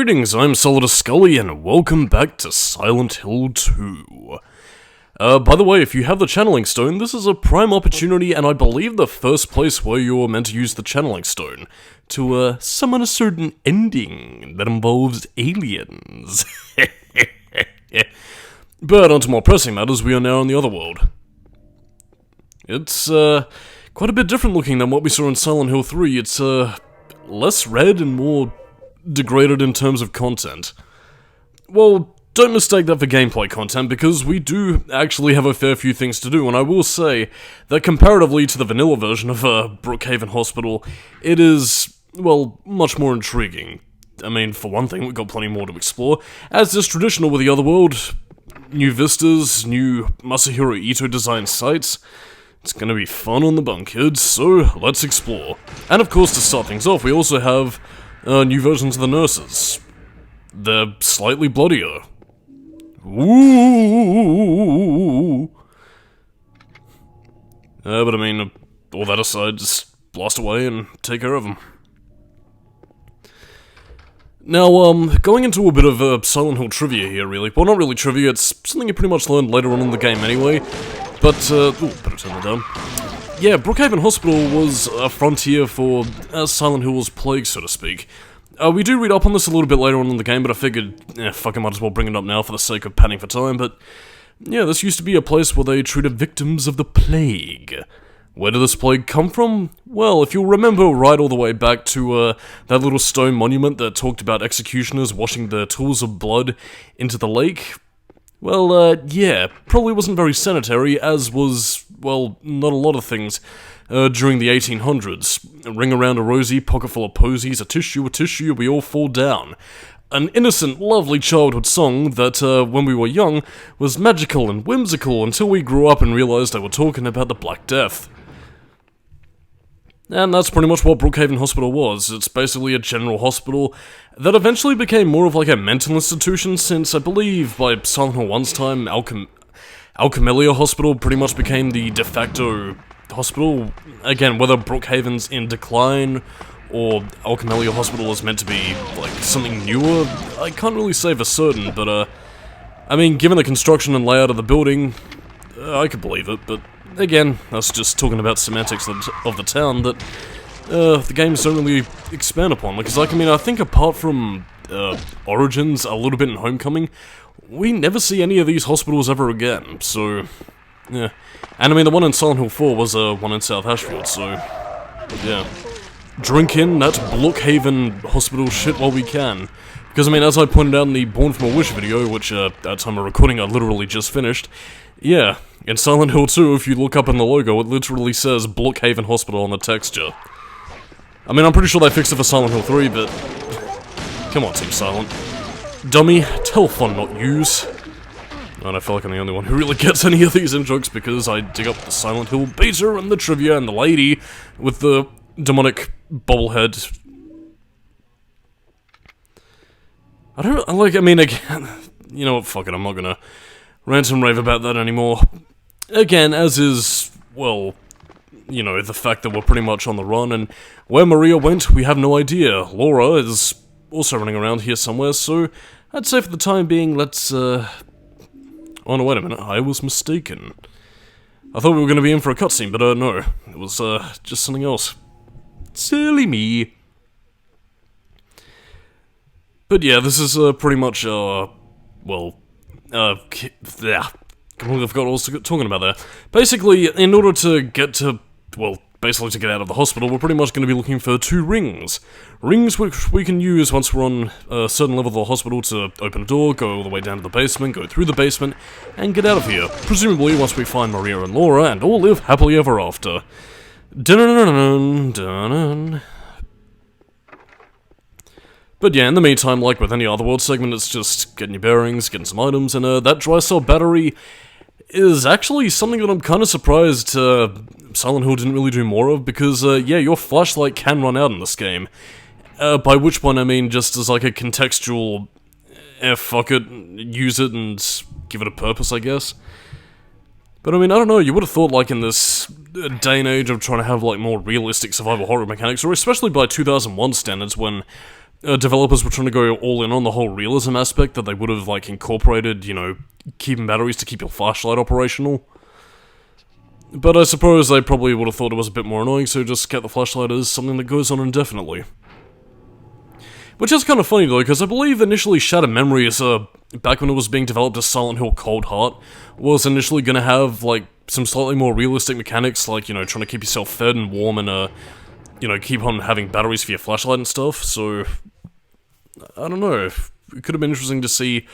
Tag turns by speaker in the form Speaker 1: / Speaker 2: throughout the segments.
Speaker 1: Greetings, I'm Solidus-Skully, and welcome back to Silent Hill 2. By the way, if you have the channeling stone, this is a prime opportunity, and I believe the first place where you're meant to use the channeling stone to, summon a certain ending that involves aliens. But onto more pressing matters, we are now in the other world. It's, quite a bit different looking than what we saw in Silent Hill 3. It's, less red and more degraded in terms of content. Well, don't mistake that for gameplay content, because we do actually have a fair few things to do, and I will say that comparatively to the vanilla version of Brookhaven Hospital, it is, well, much more intriguing. I mean, for one thing, we've got plenty more to explore. As is traditional with the other world, new vistas, new Masahiro Ito designed sites. It's gonna be fun on the bunk, kids, so let's explore. And of course, to start things off, we also have new versions of the nurses. They're slightly bloodier. Ooh. But I mean, all that aside, just blast away and take care of them. Now, going into a bit of Silent Hill trivia here, really. Well, not really trivia, it's something you pretty much learned later on in the game anyway. But, ooh, better turn that down. Yeah, Brookhaven Hospital was a frontier for Silent Hill's plague, so to speak. We do read up on this a little bit later on in the game, but I figured, fuck, I might as well bring it up now for the sake of padding for time, but yeah, this used to be a place where they treated victims of the plague. Where did this plague come from? Well, if you'll remember right all the way back to that little stone monument that talked about executioners washing their tools of blood into the lake, well, yeah, probably wasn't very sanitary, as was, well, not a lot of things during the 1800s. A ring around a rosy, pocket full of posies, a tissue, we all fall down. An innocent, lovely childhood song that, when we were young, was magical and whimsical until we grew up and realized they were talking about the Black Death. And that's pretty much what Brookhaven Hospital was. It's basically a general hospital that eventually became more of like a mental institution, since I believe by Silent Hill 1's time, Alchemelia Hospital pretty much became the de facto hospital. Again, whether Brookhaven's in decline or Alchemelia Hospital is meant to be like something newer, I can't really say for certain, but I mean, given the construction and layout of the building, I could believe it, but again, that's just talking about semantics of the town that the games don't really expand upon. Because, like, I mean, I think apart from Origins, a little bit in Homecoming, we never see any of these hospitals ever again, so, yeah. And I mean, the one in Silent Hill 4 was one in South Ashfield, so, yeah. Drink in that Brookhaven Hospital shit while we can. Because, I mean, as I pointed out in the Born From a Wish video, which, at time of recording I literally just finished, yeah, in Silent Hill 2, if you look up in the logo, it literally says Brookhaven Hospital on the texture. I mean, I'm pretty sure they fixed it for Silent Hill 3, but come on, Team Silent. Dummy, tell fun not use. And I feel like I'm the only one who really gets any of these in-jokes because I dig up the Silent Hill beta and the trivia and the lady with the demonic bobblehead. I mean, again, you know what, fuck it, I'm not gonna rant and rave about that anymore. Again, as is, well, you know, the fact that we're pretty much on the run, and where Maria went, we have no idea. Laura is also running around here somewhere, so I'd say for the time being, let's, oh no, wait a minute, I was mistaken. I thought we were gonna be in for a cutscene, but no, it was, just something else. Silly me. But yeah, this is, pretty much, well, yeah, completely forgot what I was talking about there. Basically, in order to get to, well, basically to get out of the hospital, we're pretty much going to be looking for 2 rings. Rings which we can use once we're on a certain level of the hospital to open a door, go all the way down to the basement, go through the basement, and get out of here. Presumably once we find Maria and Laura, and all live happily ever after. Dun-dun-dun-dun-dun-dun. But yeah, in the meantime, like with any other world segment, it's just getting your bearings, getting some items, and that dry cell battery is actually something that I'm kind of surprised Silent Hill didn't really do more of, because, yeah, your flashlight can run out in this game. By which point I mean just as like a contextual, fuck it, use it and give it a purpose, I guess. But I mean, I don't know, you would have thought like in this day and age of trying to have like more realistic survival horror mechanics, or especially by 2001 standards when developers were trying to go all in on the whole realism aspect, that they would have, like, incorporated, you know, keeping batteries to keep your flashlight operational. But I suppose they probably would have thought it was a bit more annoying, so just kept the flashlight as something that goes on indefinitely. Which is kind of funny though, because I believe initially Shattered Memories, back when it was being developed as Silent Hill Cold Heart, was initially gonna have, like, some slightly more realistic mechanics, like, you know, trying to keep yourself fed and warm and, you know, keep on having batteries for your flashlight and stuff, so... I don't know, it could have been interesting to see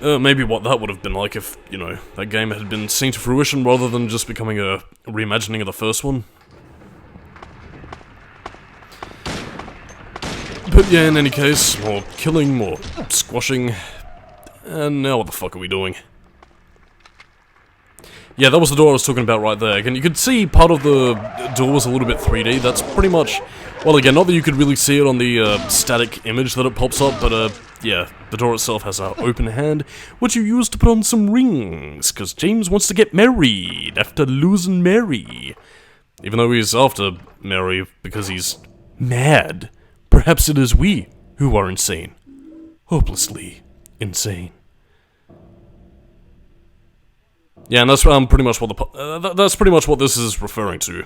Speaker 1: maybe what that would have been like if, you know, that game had been seen to fruition rather than just becoming a reimagining of the first one. But yeah, in any case, more killing, more squashing, and now what the fuck are we doing? Yeah, that was the door I was talking about right there. Again, you could see part of the door was a little bit 3D, that's pretty much... Well, again, not that you could really see it on the static image that it pops up, but yeah, the door itself has an open hand, which you use to put on some rings, because James wants to get married after losing Mary. Even though he's after Mary because he's mad. Perhaps it is we who are insane. Hopelessly insane. Yeah, and that's pretty much what that's pretty much what this is referring to.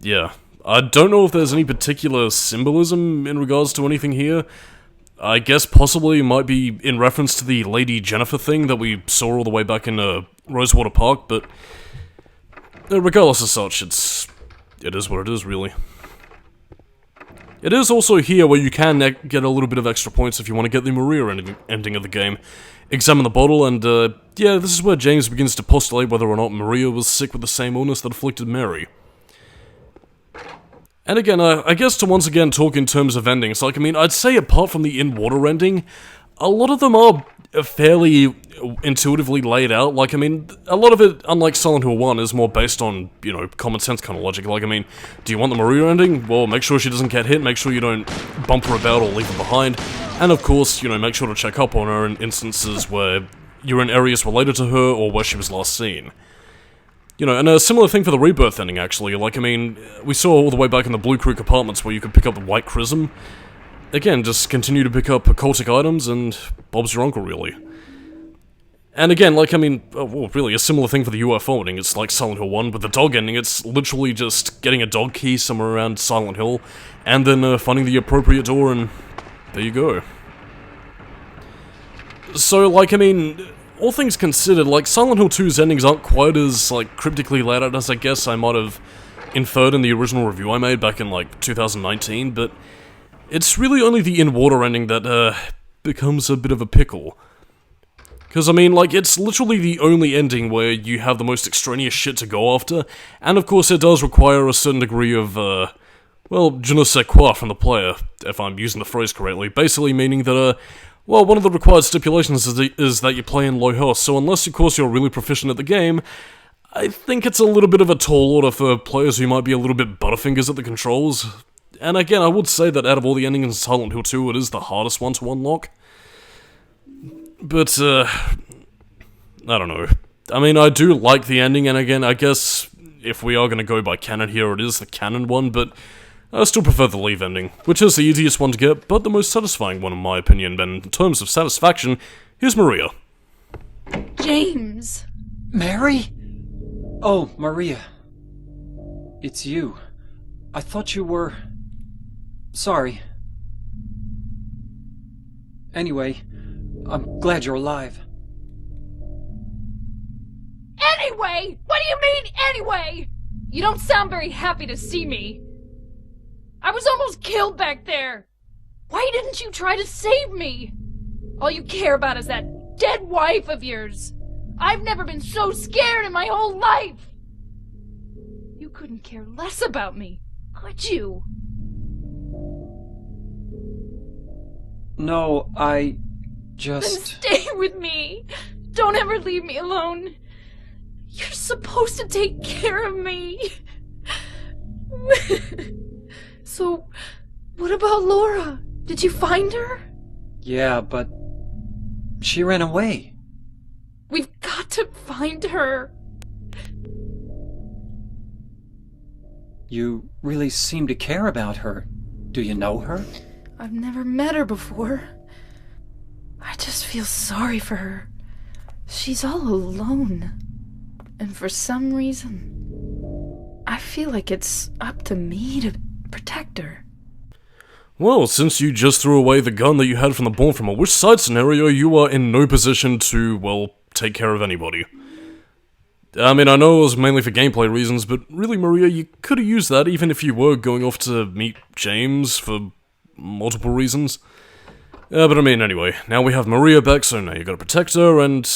Speaker 1: Yeah. I don't know if there's any particular symbolism in regards to anything here. I guess possibly it might be in reference to the Lady Jennifer thing that we saw all the way back in Rosewater Park, but regardless of such, it is what it is, really. It is also here where you can get a little bit of extra points if you want to get the Maria ending of the game. Examine the bottle, and yeah, this is where James begins to postulate whether or not Maria was sick with the same illness that afflicted Mary. And again, I guess to once again talk in terms of endings, like, I mean, I'd say apart from the in-water ending, a lot of them are fairly intuitively laid out. Like, I mean, a lot of it, unlike Silent Hill 1, is more based on, you know, common sense kind of logic. Like, I mean, do you want the Maria ending? Well, make sure she doesn't get hit, make sure you don't bump her about or leave her behind, and of course, you know, make sure to check up on her in instances where you're in areas related to her or where she was last seen. You know, and a similar thing for the Rebirth ending, actually. Like, I mean, we saw all the way back in the Blue Creek apartments where you could pick up the White Chrism. Again, just continue to pick up occultic items, and Bob's your uncle, really. And again, like, I mean, well, really, a similar thing for the UFO ending. It's like Silent Hill 1, but the dog ending, it's literally just getting a dog key somewhere around Silent Hill, and then finding the appropriate door, and there you go. So, like, I mean... all things considered, like, Silent Hill 2's endings aren't quite as, like, cryptically laid out as I guess I might have inferred in the original review I made back in, like, 2019, but it's really only the in-water ending that, becomes a bit of a pickle. Because, I mean, like, it's literally the only ending where you have the most extraneous shit to go after, and of course it does require a certain degree of, well, je ne sais quoi from the player, if I'm using the phrase correctly, basically meaning that, well, one of the required stipulations is that you play in low health, so unless, of course, you're really proficient at the game, I think it's a little bit of a tall order for players who might be a little bit butterfingers at the controls. And again, I would say that out of all the endings in Silent Hill 2, it is the hardest one to unlock. But, I don't know. I mean, I do like the ending, and again, I guess if we are going to go by canon here, it is the canon one, but... I still prefer the Leave ending, which is the easiest one to get, but the most satisfying one in my opinion, and in terms of satisfaction, here's Maria.
Speaker 2: James!
Speaker 3: Mary? Oh, Maria. It's you. I thought you were... Sorry. Anyway, I'm glad you're alive.
Speaker 2: Anyway? What do you mean, anyway? You don't sound very happy to see me. I was almost killed back there! Why didn't you try to save me? All you care about is that dead wife of yours! I've never been so scared in my whole life! You couldn't care less about me, could you?
Speaker 3: No, I just...
Speaker 2: Then stay with me! Don't ever leave me alone! You're supposed to take care of me! So, what about Laura? Did you find her?
Speaker 3: Yeah, but... she ran away.
Speaker 2: We've got to find her.
Speaker 3: You really seem to care about her. Do you know her?
Speaker 2: I've never met her before. I just feel sorry for her. She's all alone. And for some reason, I feel like it's up to me to protect her.
Speaker 1: Well, since you just threw away the gun that you had from the Born from a Wish side scenario, you are in no position to, well, take care of anybody. I mean, I know it was mainly for gameplay reasons, but really, Maria, you could have used that even if you were going off to meet James for multiple reasons. But I mean, anyway, now we have Maria back, so now you gotta protect her, and,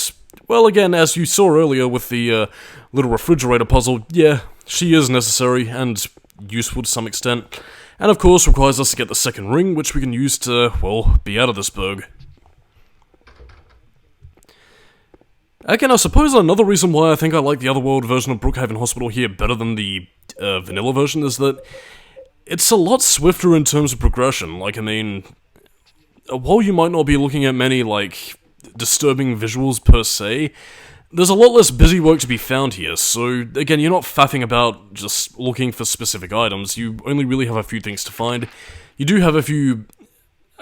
Speaker 1: well, again, as you saw earlier with the little refrigerator puzzle, yeah, she is necessary and useful to some extent, and of course requires us to get the second ring, which we can use to, well, be out of this burg. Again, I suppose another reason why I think I like the Otherworld version of Brookhaven Hospital here better than the vanilla version is that it's a lot swifter in terms of progression. Like, I mean, while you might not be looking at many, like, disturbing visuals per se, there's a lot less busy work to be found here, so, again, you're not faffing about just looking for specific items, you only really have a few things to find. You do have a few...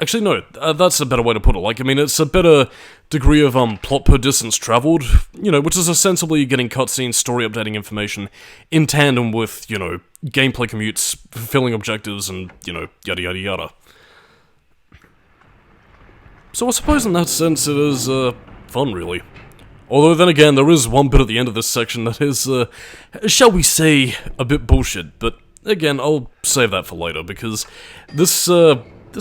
Speaker 1: Actually, no, that's a better way to put it. Like, I mean, it's a better degree of, plot per distance traveled, you know, which is ostensibly getting cutscenes, story updating information in tandem with, you know, gameplay commutes, fulfilling objectives, and, you know, yada yada yada. So I suppose in that sense it is, fun, really. Although, then again, there is one bit at the end of this section that is, shall we say, a bit bullshit, but, again, I'll save that for later, because this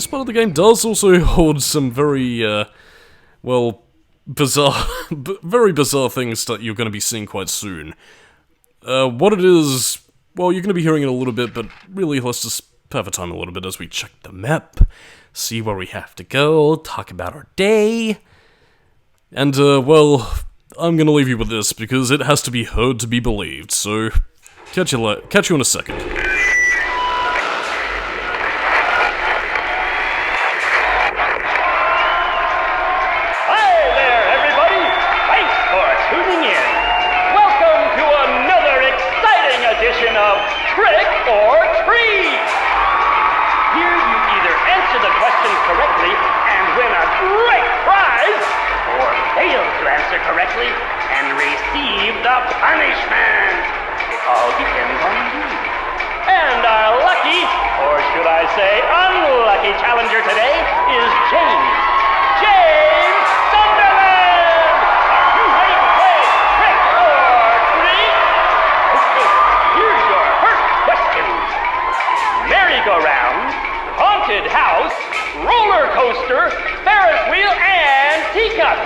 Speaker 1: part of the game does also hold some very, well, bizarre, very bizarre things that you're going to be seeing quite soon. What it is, well, you're going to be hearing it a little bit, but really, let's just have a time a little bit as we check the map, see where we have to go, talk about our day, and, well, I'm going to leave you with this, because it has to be heard to be believed, so catch you in a second.
Speaker 4: Correctly and receive the punishment. It all depends on you. And our lucky, or should I say unlucky challenger today is James. James Sunderland! Are you ready to play trick or treat? Okay, here's your first question. Merry-go-round, haunted house, roller coaster, Ferris wheel, and teacup.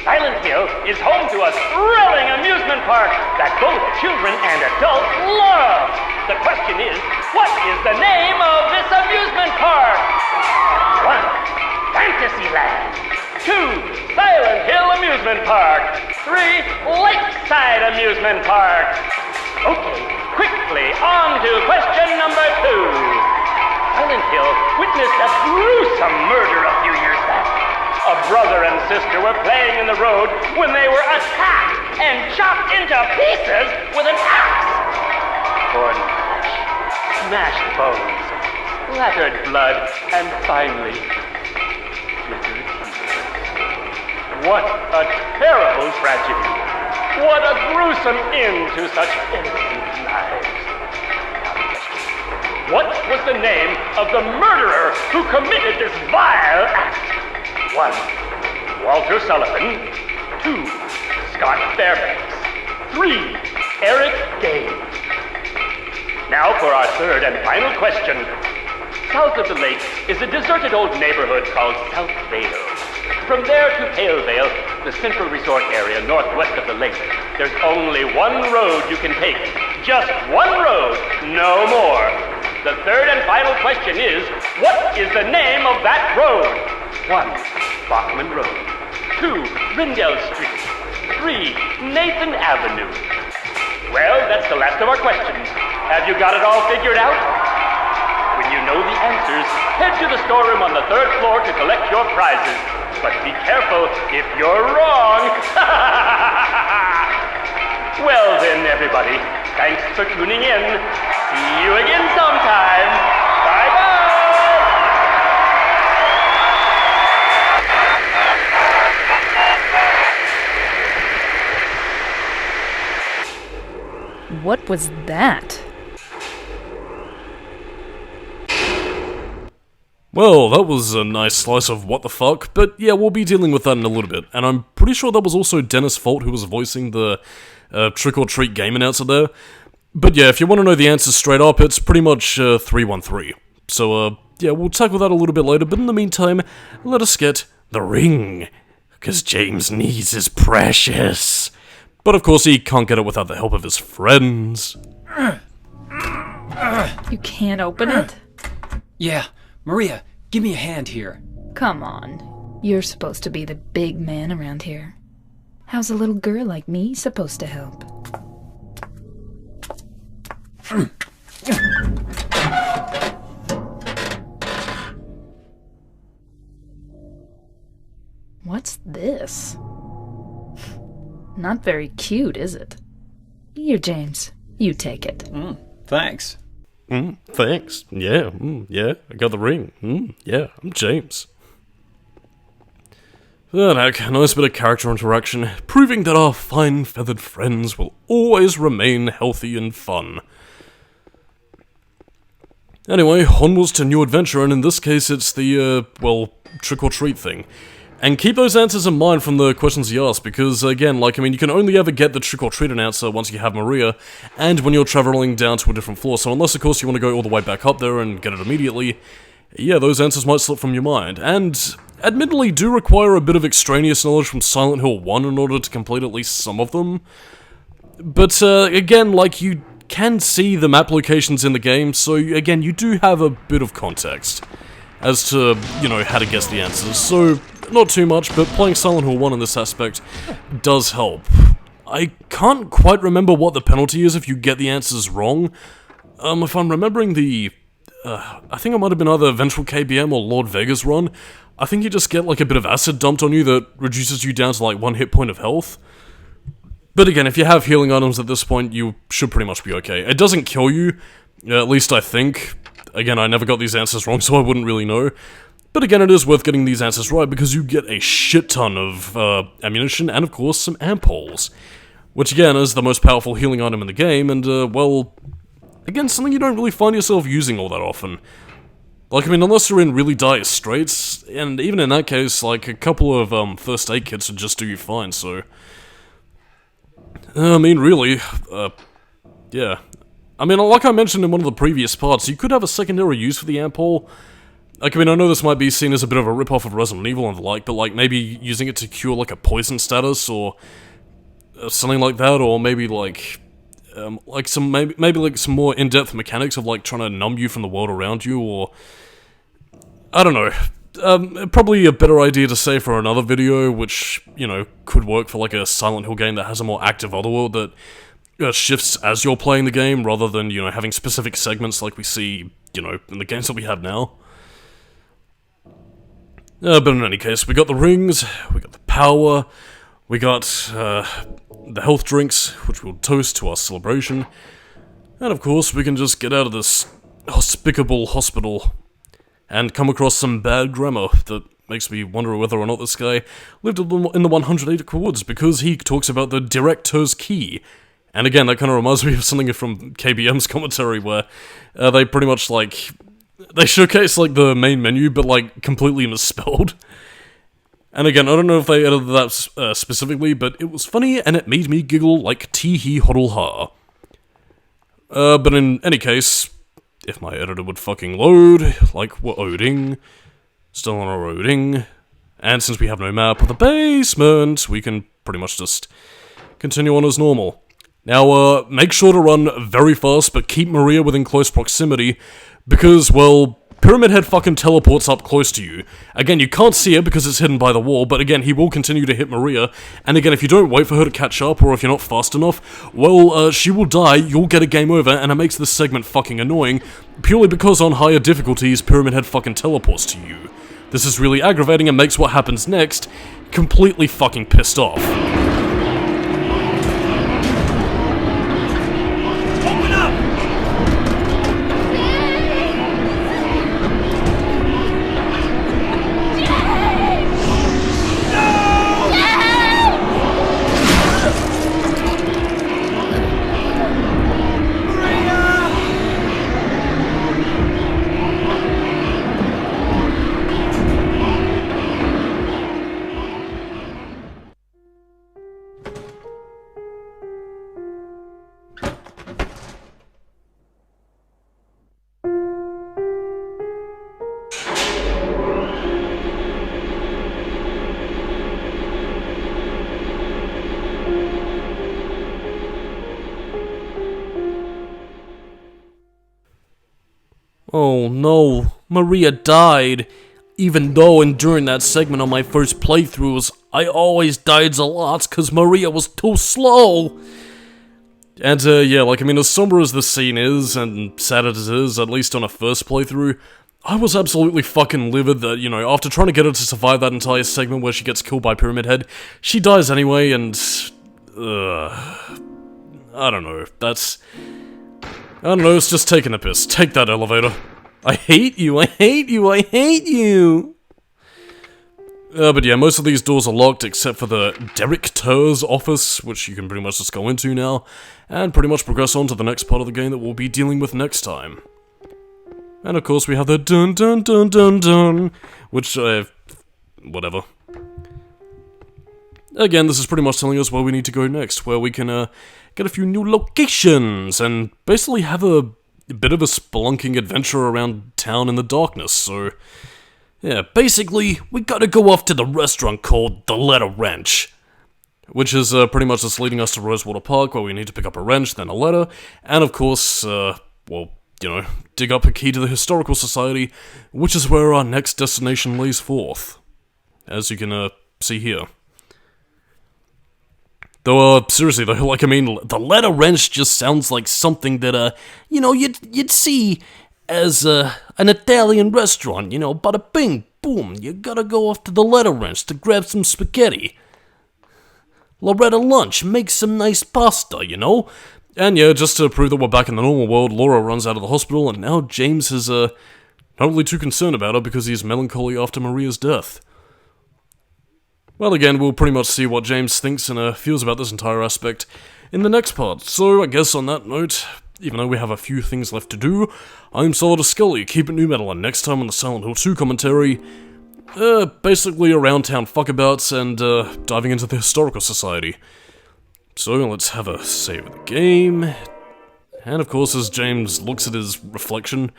Speaker 4: Silent Hill is home to a thrilling amusement park that both children and adults love. The question is, what is the name of this amusement park? 1. Fantasyland. 2. Silent Hill Amusement Park. 3. Lakeside Amusement Park. Okay, quickly on to question number 2. Silent Hill witnessed a gruesome murder a few years back. A brother and sister were playing in the road when they were attacked and chopped into pieces with an axe. Torn flesh, smashed bones, splattered blood, and finally, slithered teeth. What a terrible tragedy. What a gruesome end to such innocent lives. What was the name of the murderer who committed this vile act? 1. Walter Sullivan. 2. Scott Fairbanks. 3. Eric Gaines. Now for our third and final question. South of the lake is a deserted old neighborhood called South Vale. From there to Pale Vale, the central resort area northwest of the lake, there's only one road you can take. Just one road, no more. The third and final question is, what is the name of that road? 1. Bachman Road. 2. Rindell Street. 3. Nathan Avenue. Well, that's the last of our questions. Have you got it all figured out? When you know the answers, head to the storeroom on the 3rd floor to collect your prizes. But be careful if you're wrong. Well then, everybody, thanks for tuning in. See you again sometime. Bye-bye.
Speaker 2: What was that?
Speaker 1: Well, that was a nice slice of what the fuck, but yeah, we'll be dealing with that in a little bit, and I'm pretty sure that was also Dennis Fault who was voicing the trick-or-treat game announcer there. But yeah, if you want to know the answers straight up, it's pretty much 313. So, yeah, we'll tackle that a little bit later, but in the meantime, let us get the ring, because James needs his precious. But of course he can't get it without the help of his friends.
Speaker 2: You can't open it?
Speaker 3: Yeah, Maria, give me a hand here.
Speaker 2: Come on. You're supposed to be the big man around here. How's a little girl like me supposed to help? What's this? Not very cute, is it? Here, James. You take it.
Speaker 3: Thanks.
Speaker 1: Thanks. Yeah, yeah, I got the ring. Yeah, I'm James. That heck, a nice bit of character interaction, proving that our fine feathered friends will always remain healthy and fun. Anyway, onwards to new adventure, and in this case it's the, well, trick-or-treat thing. And keep those answers in mind from the questions he asked, because, again, like, I mean, you can only ever get the trick-or-treat announcer once you have Maria, and when you're travelling down to a different floor, so unless, of course, you want to go all the way back up there and get it immediately, yeah, those answers might slip from your mind, and admittedly do require a bit of extraneous knowledge from Silent Hill 1 in order to complete at least some of them. But, again, like, you can see the map locations in the game, so, again, you do have a bit of context as to, you know, how to guess the answers, so not too much, but playing Silent Hill 1 in this aspect does help. I can't quite remember what the penalty is if you get the answers wrong. If I'm remembering the... I think it might have been either Ventral KBM or Lord Vega's run. I think you just get, like, a bit of acid dumped on you that reduces you down to, like, 1 hit point of health. But again, if you have healing items at this point, you should pretty much be okay. It doesn't kill you, at least I think. Again, I never got these answers wrong, so I wouldn't really know. But again, it is worth getting these answers right, because you get a shit ton of ammunition, and of course, some ampoules. Which again, is the most powerful healing item in the game, and well... again, something you don't really find yourself using all that often. Like, I mean, unless you're in really dire straits, and even in that case, like, a couple of first aid kits would just do you fine, so... I mean, really, yeah. I mean, like I mentioned in one of the previous parts, you could have a secondary use for the ampoule. Like, I mean, I know this might be seen as a bit of a rip-off of Resident Evil and the like, but, like, maybe using it to cure, like, a poison status, or something like that, or maybe, like, maybe like, some more in-depth mechanics of, like, trying to numb you from the world around you, or... I don't know. Probably a better idea to say for another video, which, you know, could work for, like, a Silent Hill game that has a more active otherworld that shifts as you're playing the game, rather than, you know, having specific segments like we see, you know, in the games that we have now. But in any case, we got the rings, we got the power, we got the health drinks, which we'll toast to our celebration, and of course we can just get out of this hospicable hospital and come across some bad grammar that makes me wonder whether or not this guy lived in the 100-acre woods, because he talks about the director's key. And again, that kind of reminds me of something from KBM's commentary, where they pretty much, like... they showcase, like, the main menu, but, like, completely misspelled. And again, I don't know if they edited that specifically, but it was funny, and it made me giggle like tee-hee hoddle-ha. But in any case, if my editor would fucking load, like we're loading, still on our loading, and since we have no map of the basement, we can pretty much just continue on as normal. Now, make sure to run very fast, but keep Maria within close proximity, because, well, Pyramid Head fucking teleports up close to you. Again, you can't see it because it's hidden by the wall, but again, he will continue to hit Maria, and again, if you don't wait for her to catch up, or if you're not fast enough, well, she will die, you'll get a game over, and it makes this segment fucking annoying, purely because on higher difficulties, Pyramid Head fucking teleports to you. This is really aggravating and makes what happens next completely fucking pissed off. Oh no, Maria died. Even though during that segment on my first playthroughs, I always died a lot cause Maria was too slow. And yeah, like, I mean, as somber as this scene is, and sad as it is, at least on a first playthrough, I was absolutely fucking livid that, you know, after trying to get her to survive that entire segment where she gets killed by Pyramid Head, she dies anyway, and... I don't know, that's... I don't know, it's just taking a piss. Take that, elevator. I hate you, I hate you, I hate you! But yeah, most of these doors are locked except for the Derek Tur's office, which you can pretty much just go into now, and pretty much progress on to the next part of the game that we'll be dealing with next time. And of course we have the dun dun dun dun dun, which, whatever. Again, this is pretty much telling us where we need to go next, where we can, get a few new locations, and basically have a bit of a spelunking adventure around town in the darkness, so... yeah, basically, we gotta go off to the restaurant called The Letter Wrench. Which is, pretty much just leading us to Rosewater Park, where we need to pick up a wrench, then a letter, and of course, well, you know, dig up a key to the Historical Society, which is where our next destination lays forth. As you can, see here. Though, seriously though, like, I mean, the letter wrench just sounds like something that, you know, you'd see as, an Italian restaurant, you know, bada bing, boom, you gotta go off to the letter wrench to grab some spaghetti. Loretta lunch, make some nice pasta, you know? And yeah, just to prove that we're back in the normal world, Laura runs out of the hospital, and now James is, not really too concerned about her because he's melancholy after Maria's death. Well, again, we'll pretty much see what James thinks and feels about this entire aspect in the next part. So, I guess on that note, even though we have a few things left to do, I'm Solidus-Skully, keep it new metal, and next time on the Silent Hill 2 commentary, basically around town fuckabouts and diving into the Historical Society. So, let's have a save of the game. And of course, as James looks at his reflection,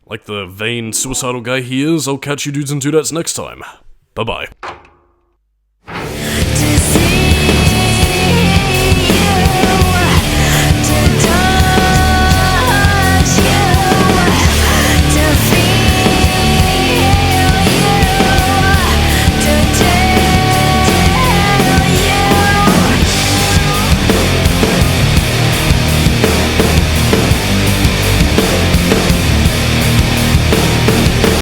Speaker 1: like the vain, suicidal guy he is, I'll catch you dudes and dudettes next time. Bye-bye.